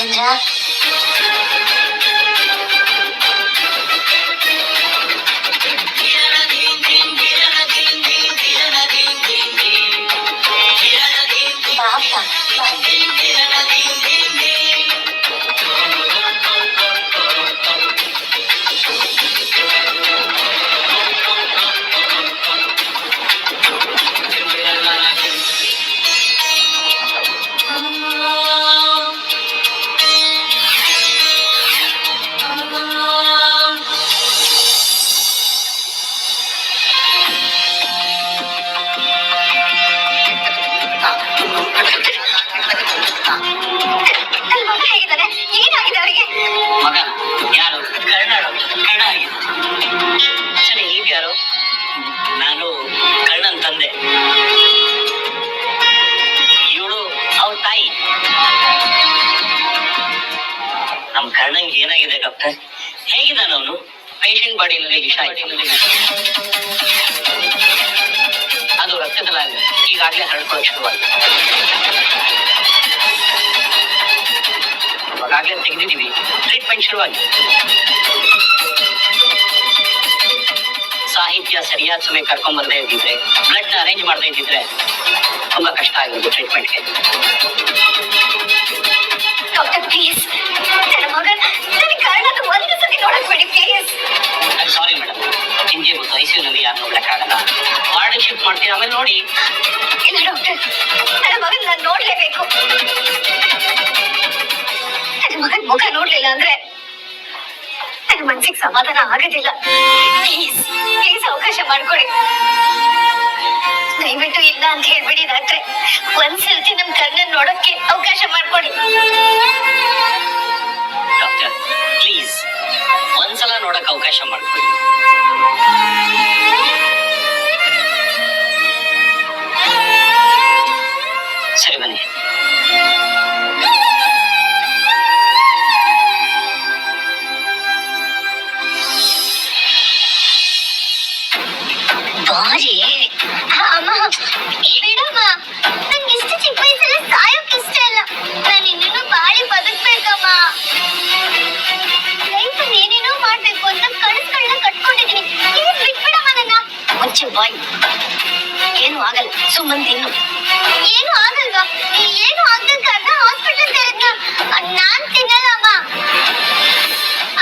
ಚಂದ್ರ ನಾನು ಕರ್ಣನ್ ತಂದೆ, ಇವಳು ಅವ್ರ ತಾಯಿ. ನಮ್ ಕರ್ಣಂಗೆ ಏನಾಗಿದೆ ಡಾಕ್ಟರ್? ಹೇಗಿದ್ದಾನ ಅವನು? ಪೇಷಂಟ್ ಬಾಡಿನಲ್ಲಿ ವಿಷ ಅದು ರಕ್ತದಲ್ಲಾಗಿದೆ, ಈಗಾಗಲೇ ಹರಡ್ಕೊಳ್ಳೋಕೆ ಶುರುವಾಗಿದೆ. ಇವಾಗಲೇ ತೆಗೆದಿದ್ದೀವಿ, ಟ್ರೀಟ್ಮೆಂಟ್ ಶುರುವಾಗಿದೆ. ಸಾಹಿತ್ಯ ಸರಿಯಾದ ಸಮಯ ಕರ್ಕೊಂಡ್ ಬರ್ದೇ ಇದ್ದಿದ್ರೆ, ಬ್ಲಡ್ ನ ಅರೇಂಜ್ ಮಾಡದೇ ಇದ್ದಿದ್ರೆ ತುಂಬಾ ಕಷ್ಟ ಆಗೋದು ಟ್ರೀಟ್ಮೆಂಟ್ಗೆ. ಡಾಕ್ಟರ್ ಪ್ಲೀಸ್, ನನ್ನ ಮಗನ ಕರ್ಣದ ಒಂದು ಸತಿ ನೋಡಕ್ ಬಿಡಿ ಪ್ಲೀಸ್. ಸಾರಿ ಮೇಡಮ್, ನಿಮ್ಗೆ ಗೊತ್ತು ಐಸಿಯುನಲ್ಲಿ ಯಾರು ನೋಡಕ್ಕಾಗಲ್ಲ. ವಾರ್ಡ್ ಶಿಫ್ಟ್ ಮಾಡ್ತೀನಿ, ಆಮೇಲೆ ನೋಡಿ. ಇಲ್ಲ ಡಾಕ್ಟರ್, ನನ್ನ ಮಗನ್ ನಾನು ನೋಡ್ಲೇಬೇಕು. ನನ್ನ ಮಗನ್ ಮುಖ ನೋಡ್ಲಿಲ್ಲ ಅಂದ್ರೆ ನನ್ನ ಮನ್ಸಿಗೆ ಸಮಾಧಾನ ಆಗೋದಿಲ್ಲ. ಪ್ಲೀಸ್ ಪ್ಲೀಸ್ ಅವಕಾಶ ಮಾಡ್ಕೊಡಿ. ದಯವಿಟ್ಟು ಇಲ್ಲ ಅಂತ ಹೇಳ್ಬಿಡಿ ಡಾಕ್ಟ್ರೆ. ಒಂದ್ಸರ್ತಿ ನಮ್ ಕರ್ಣನ್ ನೋಡಕ್ಕೆ ಅವಕಾಶ ಮಾಡ್ಕೊಡಿ ಡಾಕ್ಟರ್. ಪ್ಲೀಸ್ ಒಂದ್ಸಲ ನೋಡಕ್ ಅವಕಾಶ ಮಾಡ್ಕೊಡಿ. ಸರಿ ಬನ್ನಿ. ಬಾರಿ ಅಮ್ಮ, ಬಿಡಮ್ಮ, ನಂಗೆ ಇಷ್ಟು ಚಿಕ್ಕ ವಯಸ್ಸಲ್ಲಿ ಸಾಯೋಕ್ ಇಷ್ಟ ಇಲ್ಲ. ನಾನು ಇನ್ನೂ ಬಾಳಿ ಬದುಕ್ಬೇಕಮ್ಮ. ಲೈಫಲ್ಲಿ ಏನೇನೋ ಮಾಡ್ಬೇಕು ಅಂತ ಕನಸುಗಳನ್ನ ಕಟ್ಕೊಂಡಿದ್ದೀನಿ. ಪ್ಲೀಸ್ ಬಿಟ್ಬಿಡಮ್ಮ ನನ್ನ. ಮುಚ್ಚು ಬಾಯ್. ಏನು ಆಗಲ್ಲ, ಸುಮ್ಮನೆ ತಿನ್ನು. ಏನು ಆಗಲ್ವಾ? ಏನು ಆಗದ ಕಾರಣ ಹಾಸ್ಪಿಟಲ್ ಸೇರಿದ್ನ. ನಾನ್ ತಿನ್ನಲ್ಲ ಅಮ್ಮ.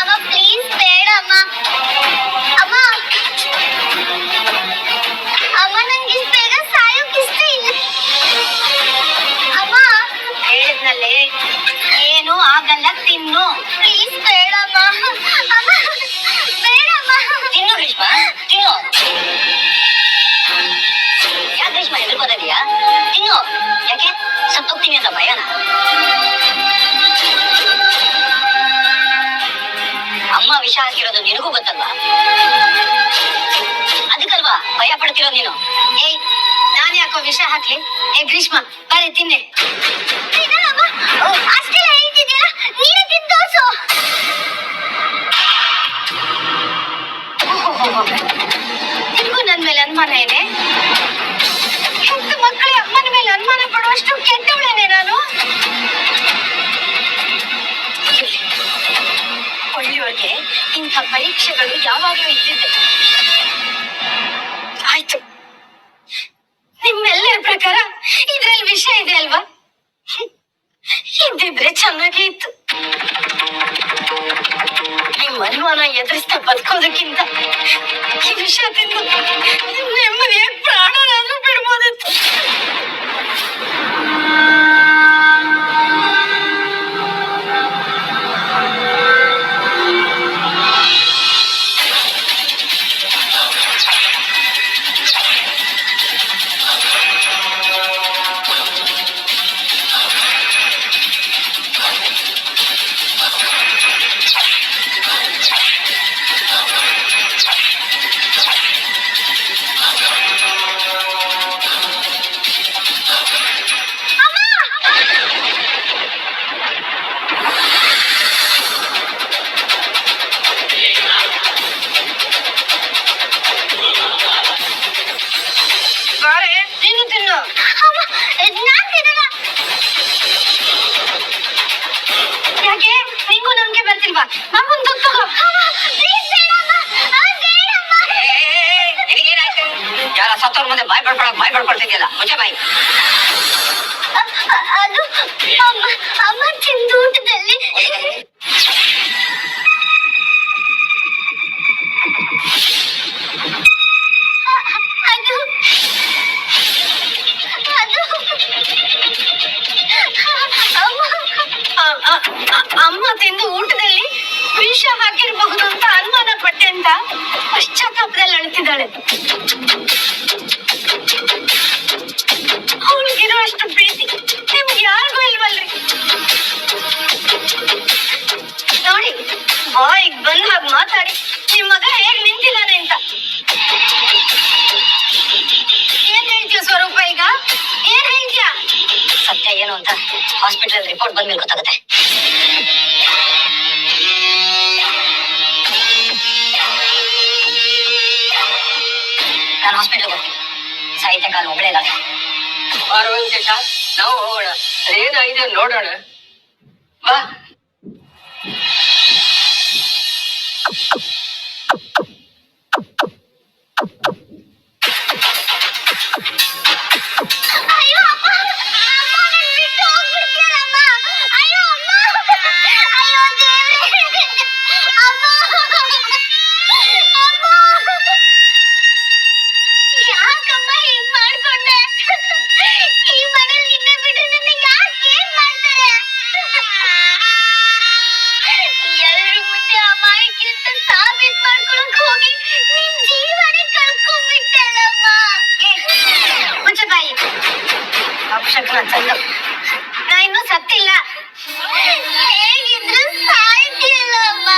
ಅಮ್ಮ ಪ್ಲೀಸ್ ಬೇಡ ಅಮ್ಮ. ಅಮ್ಮ ಅಮ್ಮ, ನಂಗೆ ಇಷ್ಟ ಬೇಗ ಸಾಯೋಕ್ ಇಷ್ಟ ಇಲ್ಲ. ಅಮ್ಮ ಹೇಳಿದ್ನಲ್ಲೇ, ಏನು ಆಗಲ್ಲ, ತಿನ್ನು. ಪ್ಲೀಸ್ ಬೇಡಮ್ಮ. ಅಮ್ಮ ಬೇಡಮ್ಮ. ತಿನ್ನು ಗ್ರೀಷ್ಮ, ತಿನ್ನು. ಯಾಕೆ ಗ್ರೀಷ್ಮ ಹೆದರ್ಕೋದಿದ್ಯಾ? ತಿನ್ನು. ಯಾಕೆ ಸತ್ತೋಗ್ತೀನಿ ಅಂತ ಭಯನ? ಅಮ್ಮ ವಿಷ ಹಾಕಿರೋದು ನಿನಗೂ ಗೊತ್ತಲ್ವಾ? ಅದಕ್ಕಲ್ವಾ ಭಯ ಪಡ್ತಿರೋ ನೀನು? ಏಯ್, ನಾನು ಯಾಕೋ ವಿಷ ಹಾಕ್ಲಿ? ಏ ಗ್ರೀಷ್ಮ, ಬರೀ ತಿನ್ನೆ. ಅಷ್ಟೆಲ್ಲ ಹೇಳ್ತಿದ್ದೀರಾ, ನೀನೇ ತಿಂದು ತೋರ್ಸು. ನಿಮ್ಗೂ ನನ್ ಮೇಲೆ ಅನುಮಾನ ಏನೇ? ಹೆತ್ತ ಮಕ್ಕಳೇ ಅಮ್ಮನ ಮೇಲೆ ಅನುಮಾನ ಪಡುವಷ್ಟು ಕೆಟ್ಟವಳೇನೆ ನಾನು? ಒಳ್ಳೆಯವ್ರಿಗೆ ಇಂಥ ಪರೀಕ್ಷೆಗಳು ಯಾವಾಗಲೂ ಇದ್ದಿದ್ದೆ. ಆಯ್ತು, ನಿಮ್ಮೆಲ್ಲರ ಪ್ರಕಾರ ಇದ್ರಲ್ಲಿ ವಿಷ ಇದೆ ಅಲ್ವಾ? ಇದ್ದಿದ್ರೆ ಚೆನ್ನಾಗೇ ಇತ್ತು. ನಿಮ್ಮ ಅನುಮಾನ ಎದುರಿಸ್ತಾ ಬದುಕೋದಕ್ಕಿಂತ ಈ ವಿಷ ತಿಂದು ನೆಮ್ಮದಿಯಾಗಿ ಪ್ರಾಣನಾದ್ರೂ ಬಿಡ್ಬೋದಿತ್ತು. ಅಮ್ಮ ಗೊತ್ತಿಲ್ವಾ? ನಮ್ಮನ್ ತಗೋ. ನಿನಗೇನಾಯ್ತು? ಯಾರ ಸತ್ತವ್ರ ಮುಂದೆ ಬಾಯ್ ಬಡ್ಕೊಳ್ತಿದ್ಯಲ್ಲ, ಮುಚ್ಚೆ ಬಾಯಿ. ಅದು ಅಮ್ಮ ತಿಂದೂಟದಲ್ಲಿ ಅಮ್ಮ ತಿಂದು ಊಟದಲ್ಲಿ ವಿಷ ಹಾಕಿರಬಹುದು ಅಂತ ಅನುಮಾನ ಪಟ್ಟೆ ಅಂತ ಪಶ್ಚಾತ್ತಾಪದಲ್ಲಿ ಅಳ್ತಿದ್ದಾಳೆ. ಅವಳಿಗಿರೋ ಅಷ್ಟು ಪ್ರೀತಿ ನಿಮ್ಗೆ ಯಾರಿಗೂ ಇಲ್ವಲ್ರಿ? ನೋಡಿ, ಬಾಯಿಗೆ ಬಂದ ಹಾಗೆ ಮಾತಾಡಿ ನಿಮ್ ಮಗ ಹೇಗ್ ನಿಂತಿದ್ದಾನೆ ಅಂತ. ಏನ್ ಹೇಳ್ತೀಯ ಸ್ವರೂಪ? ಈಗ ಏನ್ ಹೇಳ್ತೀಯ? ಸತ್ಯ ಏನು ಅಂತ ಹಾಸ್ಪಿಟಲ್ ರಿಪೋರ್ಟ್ ಬಂದ್ಮೇಲೆ ಗೊತ್ತಾಗುತ್ತೆ. ನಾನು ಹಾಸ್ಪಿಟಲ್ ಹೋಗ್ತೀನಿ. ಸಾಹಿತ್ಯ ಕಾಲ ಒಬ್ಬಳೇ ಇದ್ದಾಳೆ. ವೆಂಕಟೇಶ, ನಾವು ಹೋಗೋಣ. ಅದೇನಾಗಿದೆ ನೋಡೋಣ ಬಾ. ನಾ ಇನ್ನೂ ಸತ್ತಿಲ್ಲ. ಹೇಗಿದ್ರು ಸಾಯ್ತಿಲ್ಲಮ್ಮ.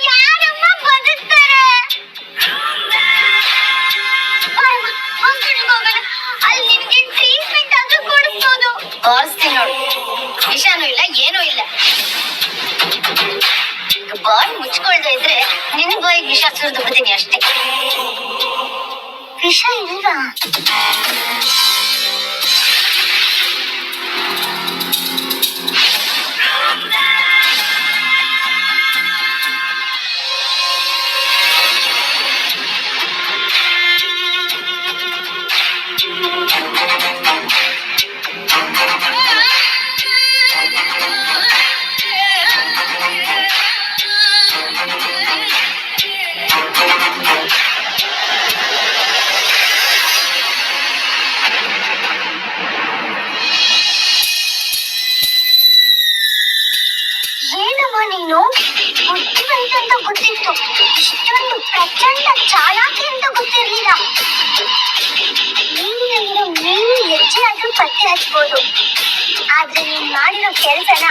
ಯಾರಮ್ಮ ಬದುಕ್ತಾರೆ? ಅಲ್ಲಿ ನಿಮ್ಗೆ ಟ್ರೀಟ್ಮೆಂಟ್ ಆದ್ರೂ ಕೊಡಿಸ್ಬೋದು. ತೋರಿಸ್ತೀನಿ ನೋಡು. ವಿಷಾನೂ ಇಲ್ಲ, ಏನೂ ಇಲ್ಲ. ಬಾಯಿ ಮುಚ್ಕೊಳ್ತಾ ಇದ್ರೆ ನಿನ್ ಬಾಯಿಗೆ ವಿಷ ಸುರಿದು ಬಿಡ್ತೀನಿ ಅಷ್ಟೇ. ವಿಷ ಇಲ್ಲ. ನೀನು ಬುದ್ಧಿವಂತ ಅಂತ ಗೊತ್ತಿತ್ತು, ಇಷ್ಟೊಂದು ಪ್ರಚಂಡ ಚಾಲಾಕಿ ಅಂತ ಗೊತ್ತಿರ್ಲಿಲ್ಲ. ನೀರಿನಲ್ಲಿರೋ ಮೀನು ಹೆಜ್ಜೆ ಆದ್ರೂ ಪತ್ತೆ ಹಚ್ಬೋದು, ಆದ್ರೆ ನೀನ್ ಮಾಡಿರೋ ಕೆಲ್ಸನ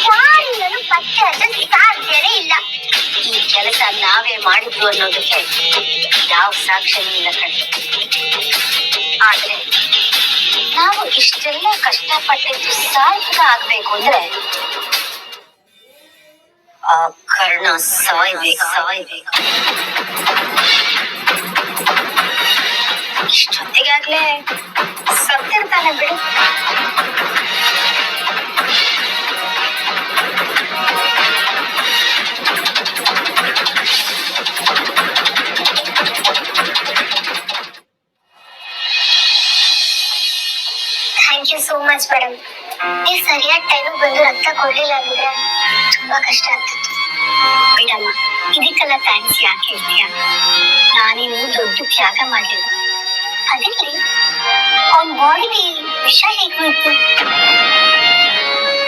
ಯಾರಿಂದಲೂ ಪತ್ತೆ ಹಚ್ಚಕ್ ಸಾಧ್ಯನೇ ಇಲ್ಲ. ಈ ಕೆಲಸ ನಾವೇ ಮಾಡಿದ್ವು ಅನ್ನೋದಕ್ಕೆ ಯಾವ ಸಾಕ್ಷ್ಯನೂ ಇಲ್ಲ ಕಣೆ. ಆದ್ರೆ ನಾವು ಇಷ್ಟೆಲ್ಲ ಕಷ್ಟಪಟ್ಟಿದ್ದು ಸಾರ್ಥಕ ಆಗ್ಬೇಕು ಅಂದ್ರೆ ಆ ಕರ್ಣ ಸಾಯ್ಬೇಕು. ಇಷ್ಟೊತ್ತಿಗಾಗ್ಲೇ ಸತ್ತಿರ್ತಾನೆ ಬಿಡು. Thank you so much madam. ನೀವು ಸರಿಯಾದ ಟೈಮಿಗೆ ಬಂದು ರಕ್ತ ಕೊಡ್ಲಿಲ್ಲ ಅಂದ್ರೆ ತುಂಬಾ ಕಷ್ಟ ಆಗ್ತಿತ್ತು. ಬಿಡಮ್ಮ, ಇದಕ್ಕೆಲ್ಲ ಥ್ಯಾಂಕ್ಸ್ ಯಾಕೆ ಹೇಳ್ತೀಯ? ನಾನೇನು ದೊಡ್ಡ ತ್ಯಾಗ ಮಾಡಿಲ್ಲ. ಅದಿರ್ಲಿ, ಅವನ್ ಬಾಡಿಗೆ ವಿಷ ಹೇಗೆ ಹೋಯ್ತು?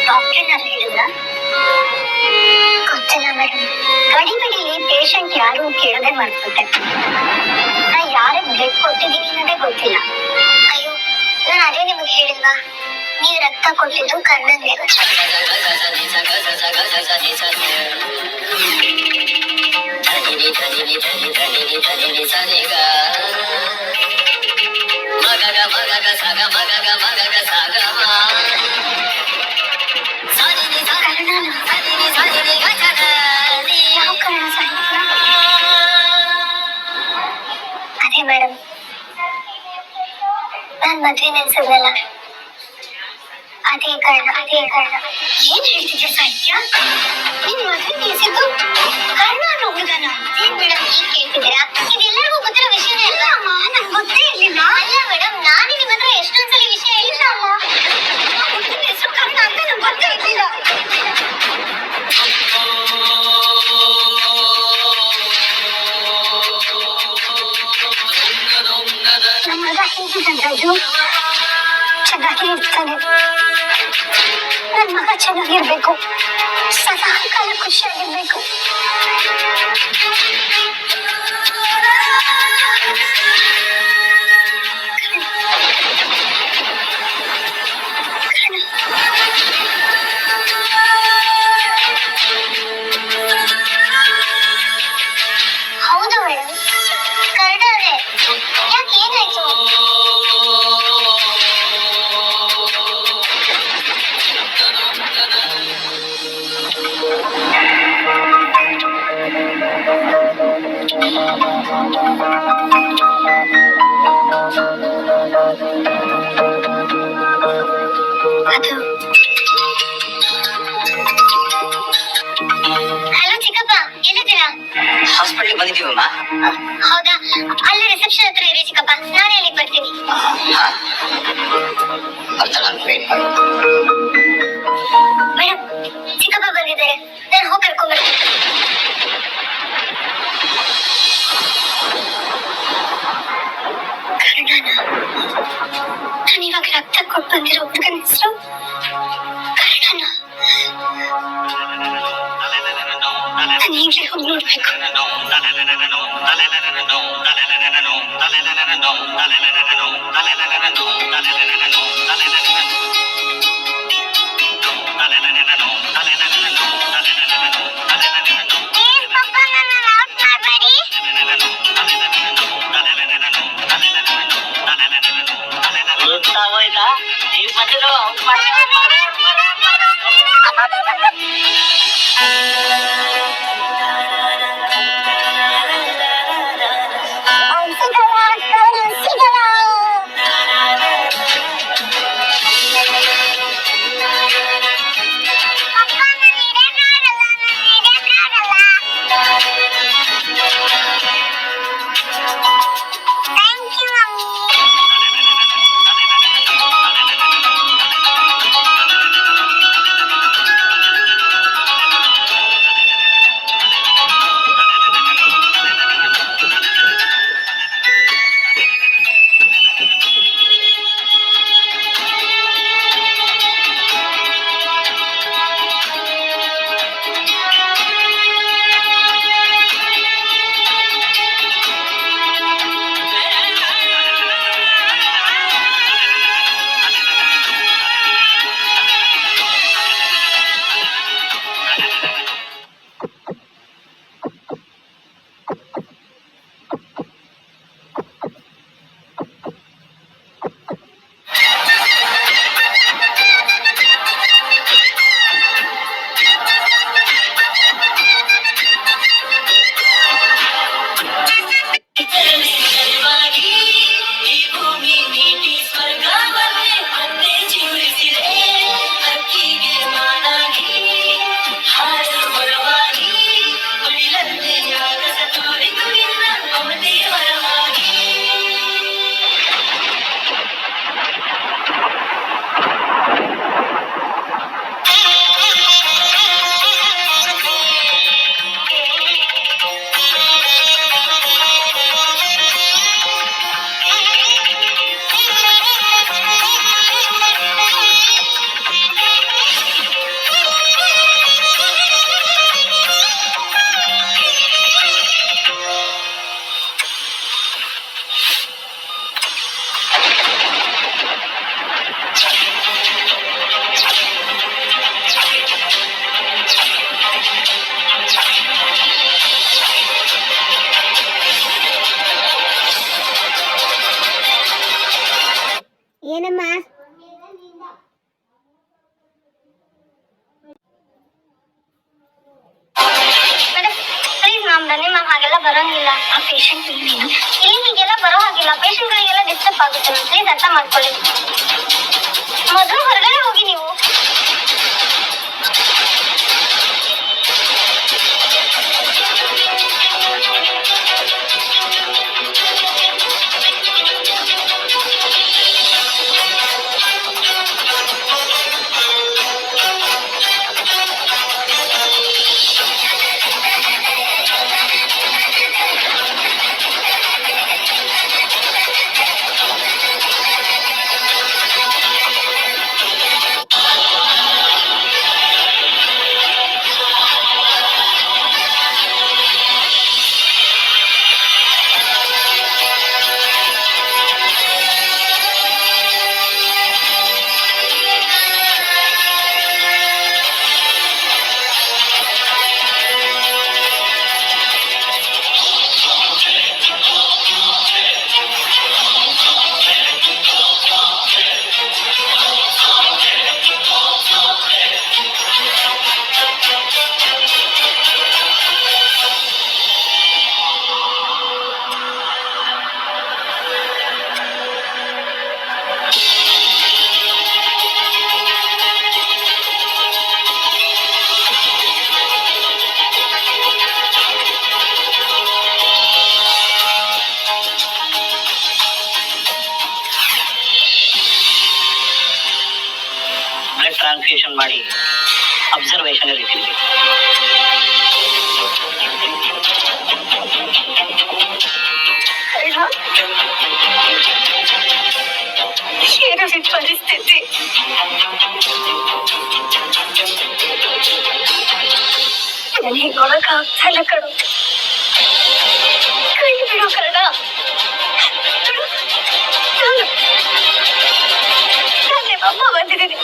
ಡಾಕ್ಟರ್ ಏನಾದ್ರು ಹೇಳಿದ್ರ? ಗೊತ್ತಿಲ್ಲ ಮೇಡಮ್. ಗಡಿಬಿಡಿಲಿ ಪೇಷಂಟ್ ಯಾರು ಕೇಳದೆ ಮಾಡ್ಬಿಟ್ಟೆ. ನಾ ಯಾರಿಗೆ ಬ್ಲಡ್ ಕೊಟ್ಟಿದ್ದೀನಿ ಅನ್ನೋದೇ ಗೊತ್ತಿಲ್ಲ. ಅಯ್ಯೋ, ನಾನು ಅದೇ ನಿಮಗೆ ಹೇಳಿಲ್ವಾ, ನೀವು ರಕ್ತ ಕೊಟ್ಟಿದ್ದು ಕರ್ಣನ್ಗೆ. ಯಾವ ಕರ್ಣ ಸಾಹಿತ್ಯ? ಅದೇ ಮೇಡಮ್, ನಾನ್ ಮದ್ವೆ ನೆನ್ಸಿದ್ನಲ್ಲ, ಅದೇ ಕಾರಣ ಏನ್ ಹೇಳ್ತಿದ್ಯಾ ಸಾಹಿತ್ಯ? ನಿನ್ ಮದುವೆ ನಿಲ್ಸಿದ್ದು ಕರ್ಣ ಅನ್ನೋ ಹುಡುಗನ? ಏನ್ ಮೇಡಮ್ ಈಗ ಕೇಳ್ತಿದ್ದೀರಾ? ಇದೆಲ್ಲರಿಗೂ ಗೊತ್ತಿರೋ ವಿಷಯನೇ ಅಲ್ವಾ? ಅಮ್ಮ ನಂಗೆ ಗೊತ್ತೇ ಇರ್ಲಿಲ್ಲ. ಅಲ್ಲ ಮೇಡಮ್, ನಾನು ನಿಮ್ಮ ಹತ್ರ ಎಷ್ಟೊಂದ್ಸಲ ವಿಷಯ ಹೇಳಿಲ್ಲ ಅಮ್ಮ. ಹುಡುಗನ ಹೆಸರು ಕರ್ಣ ಅಂತ ನಂಗೆ ಗೊತ್ತೇ ಇರ್ಲಿಲ್ಲ. ನಮ್ಮ ಮಗ ಹೇಗಿದ್ದಾನೆ? ಚೆನ್ನಾಗಿ ಇರ್ತಾನೆ. ನನ್ನ ಮಗ ಚೆನ್ನಾಗಿರ್ಬೇಕು, ಸದಾ ಕಾಲ ಖುಷಿಯಾಗಿರ್ಬೇಕು. ಹೌದು ಮೇಡಮ್, ಕರ್ಣನೇ. ಯಾಕೆ ಏನಾಯ್ತು? ಅದು ಹಲೋ ಚಿಕ್ಕಪ್ಪ, ಎಲ್ಲಿದ್ದೀರಾ? ಹಾಸ್ಪಿಟಲ್ ಬಂದಿದ್ದೀವಮ್ಮ. ಹೌದಾ, ಅಲ್ಲಿ ರಿಸೆಪ್ಷನ್ ಹತ್ರ ಇರಿ ಚಿಕ್ಕಪ್ಪ, ನಾನೇ ಅಲ್ಲಿಗೆ ಬರ್ತೀನಿ. ಮೇಡಮ್, ಚಿಕ್ಕಪ್ಪ ಬಂದಿದ್ದಾರೆ, ನಾನು ಹೋಗಿ ಕರ್ಕೊಂಡ್ ಬರ್ತೀನಿ. ಕರ್ಣನ? ನಾನು ಇವಾಗ ರಕ್ತ ಕೊಟ್ಟು ಬಂದಿರೋ ಹುಡುಗನ ಹೆಸರು ಕರ್ಣನ? ನಾನು ಈಗಲೇ ಹೋಗಿ ನೋಡ್ಬೇಕು. ಗೊತ್ತಾಗೋಯ್ತಾ? ನೀವು ಬಂದಿರೋ ಏನಮ್ಮ? ಪ್ಲೀಸ್ ಮ್ಯಾಮ್, ಬನ್ನಿ ಮ್ಯಾಮ್, ಹಾಗೆಲ್ಲ ಬರೋಂಗಿಲ್ಲ. ಆ ಪೇಷಂಟ್ ಇಲ್ಲಿ ಹೀಗೆಲ್ಲ ಬರೋ ಹಾಗಿಲ್ಲ. ಪೇಷಂಟ್ಗಳಿಗೆಲ್ಲ ಡಿಸ್ಟರ್ಬ್ ಆಗುತ್ತೆ ಮ್ಯಾಮ್, ಪ್ಲೀಸ್ ಅರ್ಥ ಮಾಡ್ಕೊಳ್ಳಿ. ಮೊದಲು ಹೊರಗಡೆ ಹೋಗಿ ನೀವು. ಕನ್ಫ್ಯೂಷನ್ ಮಾಡಿ ಅಬ್ಸರ್ವೇಷನ್ ಅಲ್ಲಿ ಇಟ್ಟಿದ್ವಿ. ಏನು ಪರಿಸ್ಥಿತಿ? ನನಗೆ ನೋಡಕ್ ಆಗ್ತಾ ಇಲ್ಲ ಕಣು. ಕೈ ಬಿಡು ಕರ್ಣ. ನಾನು ಅಮ್ಮ ಬಂದಿದ್ದೀನಿ,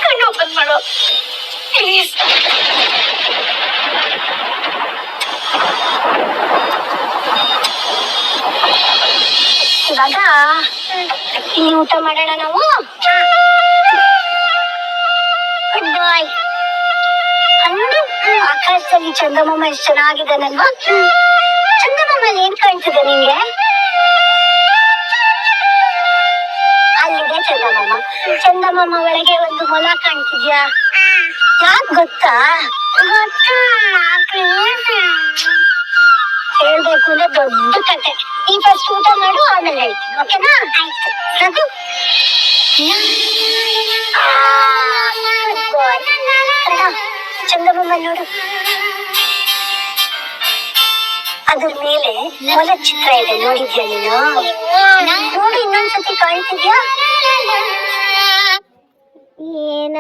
ಕಣ್ಣು ಓಪನ್ ಮಾಡೋ ಪ್ಲೀಸ್. ಇವಾಗ ಇಲ್ಲಿ ಊಟ ಮಾಡೋಣ ನಾವು. ಗುಡ್ ಬಾಯ್. ಅಂದು ಆಕಾಶದಲ್ಲಿ ಚಂದಮಾಮ ಎಷ್ಟು ಚೆನ್ನಾಗಿದ್ದಾನಲ್ವಾ? ಚಂದಮಾಮಲ್ಲಿ ಏನ್ ಕಾಣ್ತಿದೆ ನಿಂಗೆ? ಅಲ್ಲಿದೆ ಚಂದಮಾಮ. ಚಂದಮಾಮ ಒಳಗೆ ಒಂದು ಮೊಲ ಕಾಣ್ತಿದ್ಯಾ? ಯಾಕ್ ಗೊತ್ತಾ? ಹೇಳ್ಬೇಕು ಅಂದ್ರೆ ದೊಡ್ಡ ಕತೆ. ನೀ ಫಸ್ಟ್ ಊಟ ಮಾಡು, ಆಮೇಲೆ ಹೇಳ್ತೀನಿ, ಓಕೆನಾ? ಆಯ್ತು. ಚಂದಮಾಮ ನೋಡು, ಅದ್ರ ಮೇಲೆ ಮೊಲ ಚಿತ್ರ ಇದೆ, ನೋಡಿದ್ಯಾ ನೀನು? ನೋಡು, ಇನ್ನೊಂದ್ಸತಿ ಕಾಣ್ತಿದ್ಯಾ? ಏನ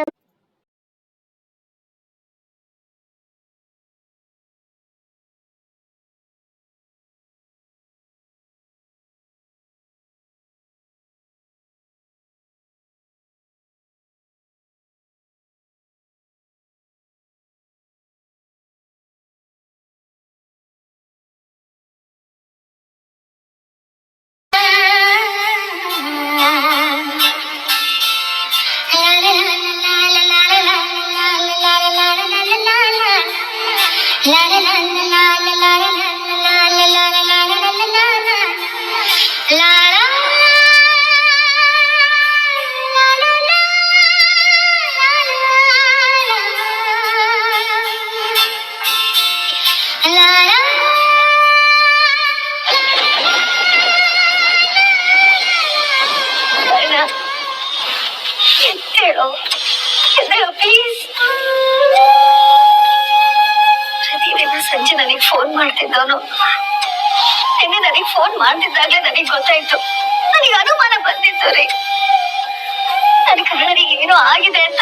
ಪ್ಲೀಸ್. ಪ್ರತಿದಿನ ಸಂಜೆ ನನಗೆ ಫೋನ್ ಮಾಡ್ತಿದ್ದವನು ನಿನ್ನೆ ನನಗೆ ಫೋನ್ ಮಾಡ್ತಿದ್ದಾಗಲೇ ನನಗೆ ಗೊತ್ತಾಯ್ತು, ನನಗೆ ಅನುಮಾನ ಬಂದಿತ್ತು ರೀ. ನನ್ನ ಕನ್ನಡಿಗೆ ಏನೋ ಆಗಿದೆ ಅಂತ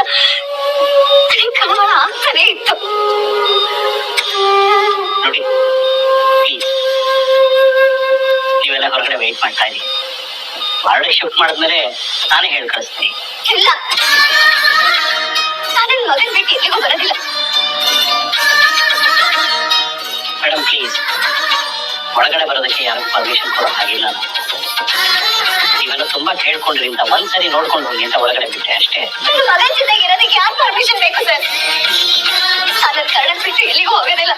ನನಗೆ ಕಳವಳ ಆಗ್ತಾನೆ ಇತ್ತು. ನೋಡಿ ಪ್ಲೀಸ್, ನೀವೆಲ್ಲ ಹೊರಗಡೆ ವೇಟ್ ಮಾಡ್ತಾ ಇದ್ದೀವಿ. ವಾರ್ಡ್ ಶಿಫ್ಟ್ ಮಾಡಿದ್ಮೇಲೆ ನಾನೇ ಹೇಳಿ ಕಳಿಸ್ತೀನಿ. ಇಲ್ಲ, ನಾನು ಮಗನ್ ಬಿಟ್ಟು ಎಲ್ಲಿಗೂ ಬರೋದಿಲ್ಲ. ಮೇಡಮ್ ಪ್ಲೀಸ್, ಒಳಗಡೆ ಬರೋದಕ್ಕೆ ಯಾರು ಪರ್ಮಿಷನ್ ಕೊಡೋ ಹಾಗಿಲ್ಲ. ನೀವೆಲ್ಲ ತುಂಬಾ ಕೇಳ್ಕೊಂಡ್ರಿ ಅಂತ ಒಂದ್ಸರಿ ನೋಡ್ಕೊಂಡು ಹೋಗಿ ಅಂತ ಒಳಗಡೆ ಬಿಟ್ಟೆ ಅಷ್ಟೇ. ಮಗನ್ ಜೊತೆಗೆ ಇರೋದಕ್ಕೆ ಯಾರು ಪರ್ಮಿಷನ್ ಬೇಕು ಸರ್? ನಾನು ಕರ್ಣನ್ ಬಿಟ್ಟು ಎಲ್ಲಿಗೂ ಹೋಗೋದಿಲ್ಲ.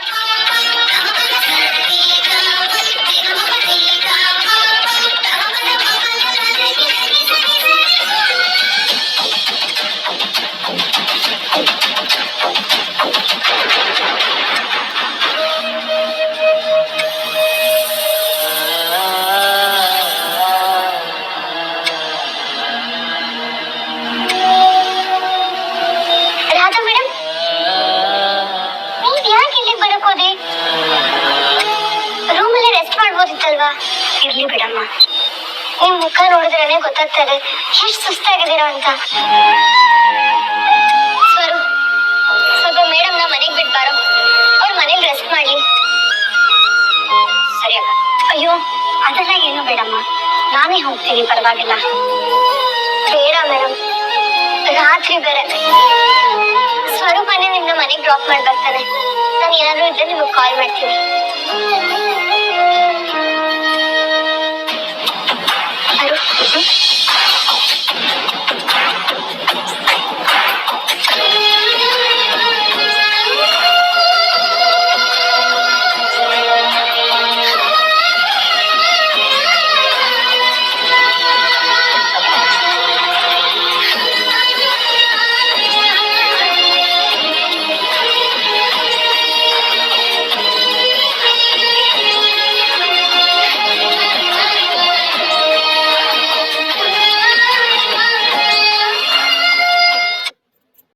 ರೂಮಲ್ಲಿ ರೆಸ್ಟ್ ಮಾಡ್ಬೋದಿತ್ತಲ್ವಾ? ಇರ್ಲಿ ಬಿಡಮ್ಮ, ನಿಮ್ ಮುಖ ನೋಡಿದ್ರೇನೆ ಗೊತ್ತಾಗ್ತದೆ ಎಷ್ಟು ಸುಸ್ತಾಗಿದ್ದೀರಾ ಅಂತ. ಸ್ವರು, ಸ್ವಲ್ಪ ಮೇಡಮ್ನ ಮನೆಗೆ ಬಿಟ್ಬಾರೋ, ಅವ್ರ ಮನೇಲಿ ರೆಸ್ಟ್ ಮಾಡ್ಲಿ. ಸರಿ ಅಕ್ಕ. ಅಯ್ಯೋ ಅದೆಲ್ಲ ಏನು ಬೇಡಮ್ಮ, ನಾನೇ ಹೋಗ್ತೀನಿ, ಪರವಾಗಿಲ್ಲ. ಬೇಡ ಮೇಡಮ್, ರಾತ್ರಿ ಬೇರೆ. ಸ್ವರೂಪನೇ ನಿಮ್ನ ಮನೆಗೆ ಡ್ರಾಪ್ ಮಾಡಿ ಬರ್ತಾನೆ. ನಾನು ಏನಾದ್ರೂ ಇದ್ರೆ ನಿಮಗೆ ಕಾಲ್ ಮಾಡ್ತೀನಿ.